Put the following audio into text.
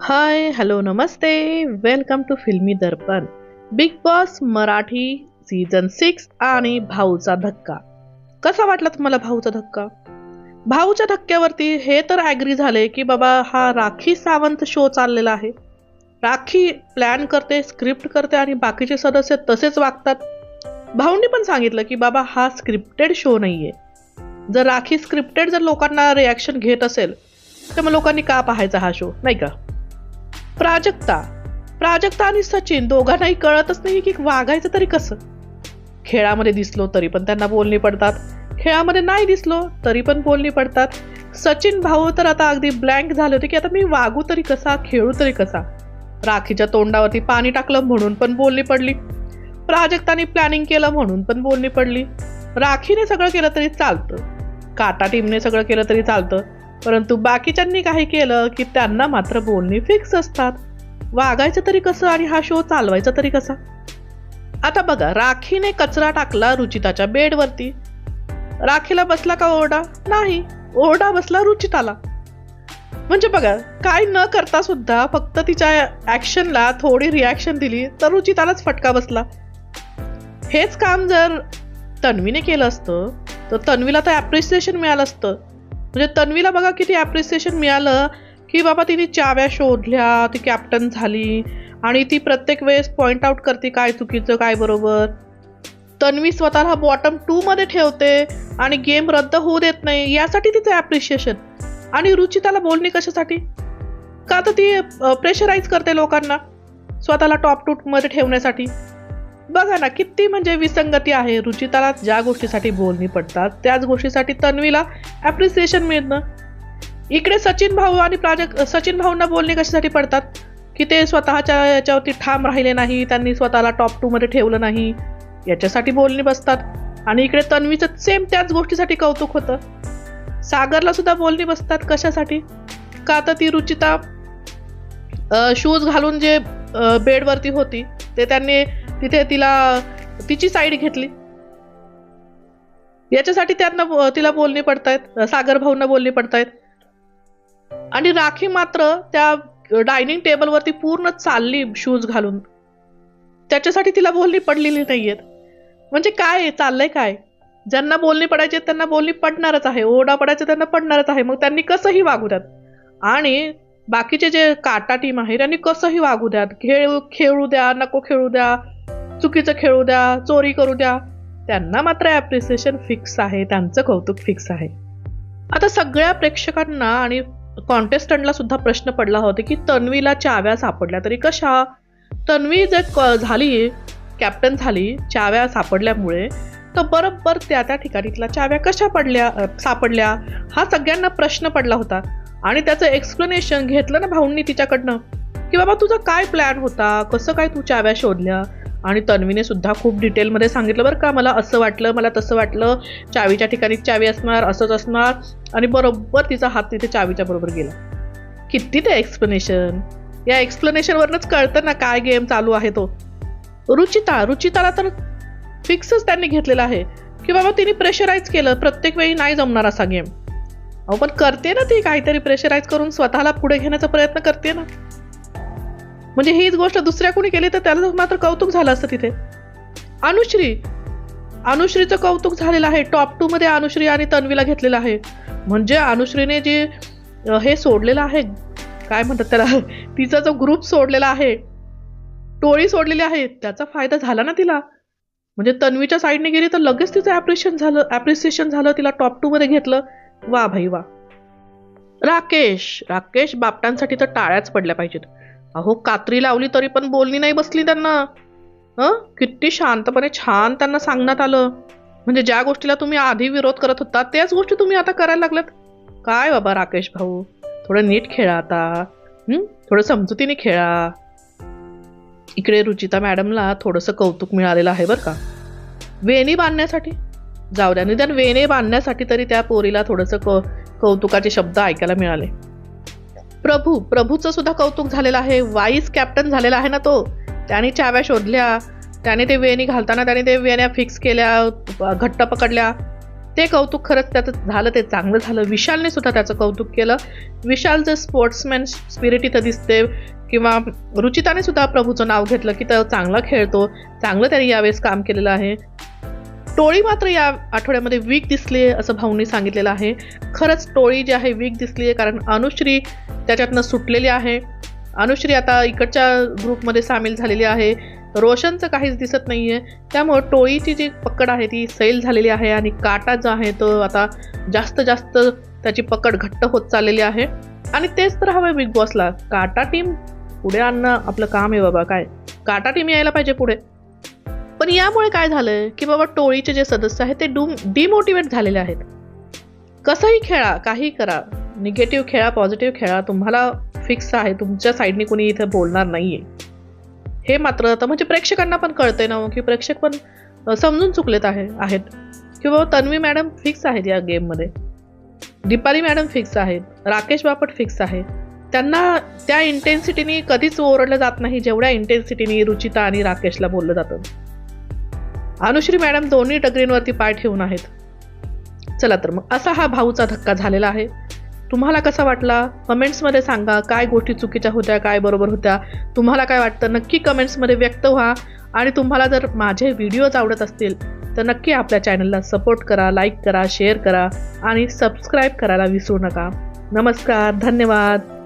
हाय hello नमस्ते. Welcome to Filmi Darpan. Bigg Boss Marathi season 6 आणि भाऊचा धक्का. कसा वाटला तुम्हाला भाऊचा धक्का? भाऊच्या धक्क्यावरती हे तर ॲग्री झाले की बाबा हा राखी सावंत शो चाललेला आहे. राखी प्लॅन करते, स्क्रिप्ट करते आणि बाकीचे सदस्य तसेच वागतात. भाऊंनी पण सांगितलं की बाबा हा स्क्रिप्टेड शो नाहीये. जर राखी स्क्रिप्टेड जर लोकांना रिॲक्शन घेत असेल तर मग लोकांनी का पाहायचा हा शो, नाही का? प्राजक्ता प्राजक्ता आणि सचिन दोघांनाही कळतच नाही की वागायचं तरी कसं. खेळामध्ये दिसलो तरी पण त्यांना बोलणी पडतात, खेळामध्ये नाही दिसलो तरी पण बोलणी पडतात. सचिन भाऊ तर आता अगदी ब्लँक झाले होते की आता मी वागू तरी कसा, खेळू तरी कसा. राखीच्या तोंडावरती पाणी टाकलं म्हणून पण बोलणी पडली, प्राजक्ताने प्लॅनिंग केलं म्हणून पण बोलणी पडली. राखीने सगळं केलं तरी चालतं, काटा टीमने सगळं केलं तरी चालतं, परंतु बाकीच्यांनी काही केलं की त्यांना मात्र बोलणी फिक्स असतात. वागायचं तरी कसं आणि हा शो चालवायचा तरी कसा? आता बघा, राखीने कचरा टाकला रुचिताच्या बेडवरती. राखीला बसला का ओरडा? नाही, ओरडा बसला रुचिताला. म्हणजे बघा, काय न करता सुद्धा फक्त तिच्या ऍक्शनला थोडी रिॲक्शन दिली तर रुचितालाच फटका बसला. हेच काम जर तन्वीने केलं असतं तर तन्वीला तर ॲप्रिसिएशन मिळालं असतं. म्हणजे तन्वीला बघा किती ॲप्रिसिएशन मिळालं की बाबा तिने चाव्या शोधल्या, ती कॅप्टन झाली आणि ती प्रत्येक वेळेस पॉइंट आउट करते काय चुकीचं काय बरोबर. तन्वी स्वतःला बॉटम 2 मध्ये ठेवते आणि गेम रद्द होऊ देत नाही, यासाठी तिचं ॲप्रिशिएशन. आणि रुचिताला बोलणी कशासाठी? का तर ती प्रेशराईज करते लोकांना स्वतःला टॉप 2 मध्ये ठेवण्यासाठी. बघा ना किती म्हणजे विसंगती आहे. रुचिताला ज्या गोष्टीसाठी बोलणी पडतात त्याच गोष्टीसाठी तन्वीला ॲप्रिसिएशन मिळतं. इकडे सचिन भाऊ आणि सचिन भाऊंना बोलणी कशासाठी पडतात की ते स्वतःच्या याच्यावरती ठाम राहिले नाही, त्यांनी स्वतःला टॉप 2 मध्ये ठेवलं नाही, याच्यासाठी बोलणी बसतात. आणि इकडे तन्वीचं सेम त्याच गोष्टीसाठी कौतुक होतं. सागरला सुद्धा बोलणी बसतात कशासाठी? का तर ती रुचिता शूज घालून जे बेडवरती होती ते त्यांनी तिथे तिची साईड घेतली, याच्यासाठी त्यांना तिला बोलणी पडतायत, सागर भाऊंना बोलणी पडतायत. आणि राखी मात्र त्या डायनिंग टेबलवरती पूर्ण चालली शूज घालून, त्याच्यासाठी तिला बोलणी पडलेली नाहीयेत. म्हणजे काय चाललंय काय? ज्यांना बोलणी पडायचे त्यांना बोलणी पडणारच आहे, ओरडा पडायचं त्यांना पडणारच आहे. मग त्यांनी कसंही वागू द्यात. आणि बाकीचे जे काटा टीम आहे त्यांनी कसंही वागू द्यात, खेळू द्या, नको खेळू द्या, चुकीचं खेळू द्या, चोरी करू द्या, त्यांना मात्र ॲप्रिसिएशन फिक्स आहे, त्यांचं कौतुक फिक्स आहे. आता सगळ्या प्रेक्षकांना आणि कॉन्टेस्टंटला सुद्धा प्रश्न पडला होता की तन्वीला चाव्या सापडल्या तरी कशा? तन्वी जर झाली कॅप्टन झाली चाव्या सापडल्यामुळे, तर बरोबर त्या ठिकाणी तिला चाव्या कशा सापडल्या हा सगळ्यांना प्रश्न पडला होता. आणि त्याचं एक्सप्लेनेशन घेतलं ना भाऊंनी तिच्याकडनं की बाबा तुझा काय प्लॅन होता, कसं काय तू चाव्या शोधल्या. आणि तन्वीने सुद्धा खूप डिटेलमध्ये सांगितलं बरं का, मला असं वाटलं, मला तसं वाटलं, चावीच्या ठिकाणी चावी असणार, असंच असणार. आणि बरोबर तिचा हात तिथे चावीच्या बरोबर गेला. किती ते एक्सप्लेनेशन, या एक्सप्लेनेशनवरनंच कळतं ना काय गेम चालू आहे तो. रुचिताला तर फिक्सच त्यांनी घेतलेला आहे की बाबा तिने प्रेशराईज केलं, प्रत्येक वेळी नाही जमणार असा गेम. अहो पण करते ना ती, काहीतरी प्रेशराईज करून स्वतःला पुढे घेण्याचा प्रयत्न करते ना. म्हणजे हीच गोष्ट दुसऱ्या कोणी केली तर त्याला मात्र कौतुक झालं असतं तिथे. अनुश्रीचं कौतुक झालेलं आहे. टॉप 2 मध्ये अनुश्री आणि तन्वीला घेतलेलं आहे. म्हणजे अनुश्रीने जे हे सोडलेलं आहे, काय म्हणतात त्याला, तिचा जो ग्रुप सोडलेला आहे, टोळी सोडलेली आहे, त्याचा फायदा झाला ना तिला. म्हणजे तन्वीच्या साईडने गेली तर लगेच तिचं ॲप्रिसिएशन झालं, तिला टॉप 2 मध्ये घेतलं. वा भाई वा. राकेश बापटांसाठी तर टाळ्याच पडल्या पाहिजेत. अहो कात्री लावली तरी पण बोलणी नाही बसली त्यांना. किती शांतपणे छान त्यांना सांगण्यात आलं. म्हणजे ज्या गोष्टीला तुम्ही आधी विरोध करत होता त्याच गोष्टी तुम्ही आता करायला लागलात. काय बाबा राकेश भाऊ, थोडं नीट खेळा आता, थोडं समजुतीने खेळा. इकडे रुचिता मॅडमला थोडंसं कौतुक मिळालेलं आहे बरं का, वेणी बांधण्यासाठी. जाऊ द्या, निदान वेणी बांधण्यासाठी तरी त्या पोरीला थोडंसं कौतुकाचे शब्द ऐकायला मिळाले. प्रभूचं सुद्धा कौतुक झालेलं आहे. वाईस कॅप्टन झालेला आहे ना तो, त्याने चाव्या शोधल्या, त्याने ते वेणी घालताना त्याने ते वेण्या फिक्स केल्या, घट्ट पकडल्या. ते कौतुक खरंच त्याचं झालं, ते चांगलं झालं. विशालने सुद्धा त्याचं कौतुक केलं. विशालचं स्पोर्ट्समॅन स्पिरिट इथं दिसते. किंवा रुचिताने सुद्धा प्रभूचं नाव घेतलं की तो चांगला खेळतो, चांगलं त्याने यावेळेस काम केलेलं आहे. टोळी मात्र या आठवड्यामध्ये वीक दिसली आहे असं भाऊंनी सांगितलेलं आहे. खरंच टोळी जी आहे वीक दिसली आहे, कारण अनुश्री त्याच्यातनं सुटलेली आहे. अनुश्री आता इकडच्या ग्रुपमध्ये सामील झालेली आहे. रोशनचं काहीच दिसत नाही आहे. त्यामुळं टोळीची जी पकड आहे ती सैल झालेली आहे आणि काटा जो आहे तो आता जास्त जास्त त्याची पकड घट्ट होत चाललेली आहे. आणि तेच तर हवं बिग बॉसला, काटा टीम पुढे आणणं आपलं काम आहे बाबा. काय काटा टीम यायला पाहिजे पुढे. पण यामुळे काय झालंय की बाबा टोळीचे जे सदस्य आहेत ते डिमोटिवेट झालेले आहेत. कसंही खेळा, काही करा, निगेटिव्ह खेळा, पॉझिटिव्ह खेळा, तुम्हाला फिक्स आहे, तुमच्या साईडने कोणी इथं बोलणार नाहीये. हे मात्र आता म्हणजे प्रेक्षकांना पण कळतंय ना की प्रेक्षक पण समजून चुकलेत आहेत की बाबा तन्वी मॅडम फिक्स आहेत या गेममध्ये, दीपाली मॅडम फिक्स आहेत, राकेश बापट फिक्स आहे. त्यांना त्या इंटेन्सिटीने कधीच ओरडलं जात नाही जेवढ्या इंटेन्सिटीने रुचिता आणि राकेशला बोललं जातं. अनुश्री मॅडम दोन्ही डगरींवरती पाय ठेवून आहेत. चला तर मग असा हा भाऊचा धक्का झालेला आहे. तुम्हाला कसा वाटला कमेंट्समध्ये सांगा. काय गोष्टी चुकीच्या होत्या, काय बरोबर होत्या, तुम्हाला काय वाटतं नक्की कमेंट्समध्ये व्यक्त व्हा. आणि तुम्हाला जर माझे व्हिडिओज आवडत असतील तर नक्की आपल्या चॅनलला सपोर्ट करा, लाईक करा, शेअर करा आणि सबस्क्राईब करायला विसरू नका. नमस्कार, धन्यवाद.